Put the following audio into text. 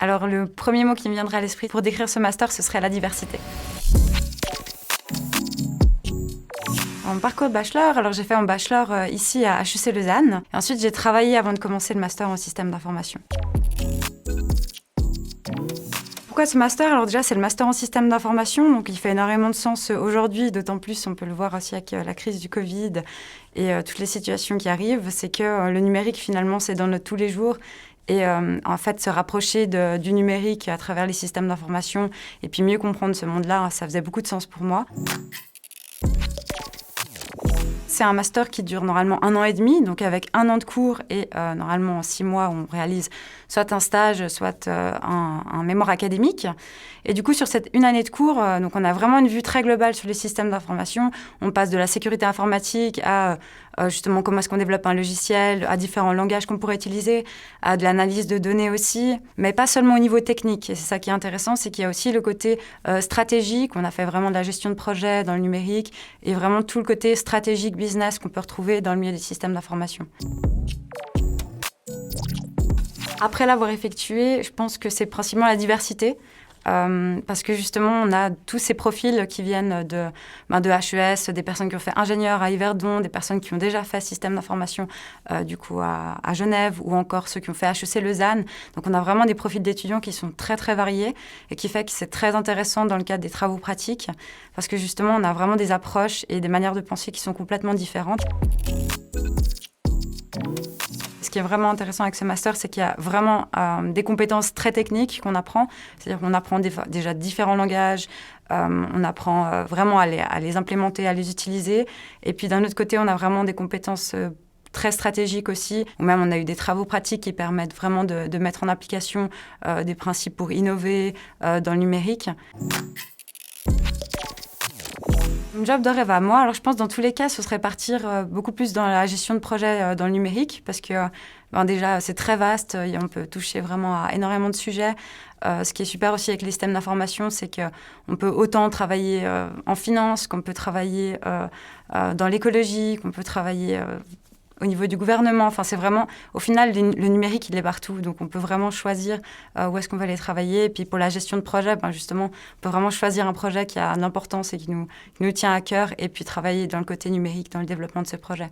Alors le premier mot qui me viendrait à l'esprit pour décrire ce master, ce serait la diversité. En parcours de bachelor, alors j'ai fait un bachelor ici à HEC Lausanne. Et ensuite, j'ai travaillé avant de commencer le master en système d'information. Pourquoi ce master? Alors déjà, c'est le master en système d'information, donc il fait énormément de sens aujourd'hui, d'autant plus, on peut le voir aussi avec la crise du Covid et toutes les situations qui arrivent, c'est que le numérique, finalement, c'est dans notre tous les jours. Et en fait, se rapprocher du numérique à travers les systèmes d'information et puis mieux comprendre ce monde-là, ça faisait beaucoup de sens pour moi. C'est un master qui dure normalement 1 an et demi, donc avec 1 an de cours et normalement en 6 mois, on réalise soit un stage, soit un mémoire académique. Et du coup, sur cette 1 année de cours, donc on a vraiment une vue très globale sur les systèmes d'information. On passe de la sécurité informatique à justement comment est-ce qu'on développe un logiciel, à différents langages qu'on pourrait utiliser, à de l'analyse de données aussi, mais pas seulement au niveau technique. Et c'est ça qui est intéressant, c'est qu'il y a aussi le côté stratégique. On a fait vraiment de la gestion de projet dans le numérique et vraiment tout le côté stratégique business qu'on peut retrouver dans le milieu des systèmes d'information. Après l'avoir effectué, je pense que c'est principalement la diversité. Parce que justement, on a tous ces profils qui viennent de HES, des personnes qui ont fait ingénieur à Yverdon, des personnes qui ont déjà fait système d'information du coup à Genève, ou encore ceux qui ont fait HEC Lausanne. Donc on a vraiment des profils d'étudiants qui sont très très variés et qui fait que c'est très intéressant dans le cadre des travaux pratiques parce que justement, on a vraiment des approches et des manières de penser qui sont complètement différentes. Ce qui est vraiment intéressant avec ce master, c'est qu'il y a vraiment des compétences très techniques qu'on apprend. C'est-à-dire qu'on apprend déjà différents langages, on apprend vraiment à les implémenter, à les utiliser. Et puis d'un autre côté, on a vraiment des compétences très stratégiques aussi. Ou même, on a eu des travaux pratiques qui permettent vraiment de mettre en application des principes pour innover dans le numérique. Mon job de rêve à moi, alors je pense dans tous les cas, ce serait partir beaucoup plus dans la gestion de projet dans le numérique parce que déjà c'est très vaste, on peut toucher vraiment à énormément de sujets. Ce qui est super aussi avec les systèmes d'information, c'est qu'on peut autant travailler en finance, qu'on peut travailler dans l'écologie, qu'on peut travailler au niveau du gouvernement. Enfin, c'est vraiment, au final, le numérique, il est partout. Donc, on peut vraiment choisir où est-ce qu'on va aller travailler. Et puis, pour la gestion de projet, justement, on peut vraiment choisir un projet qui a une importance et qui nous tient à cœur et puis travailler dans le côté numérique, dans le développement de ce projet.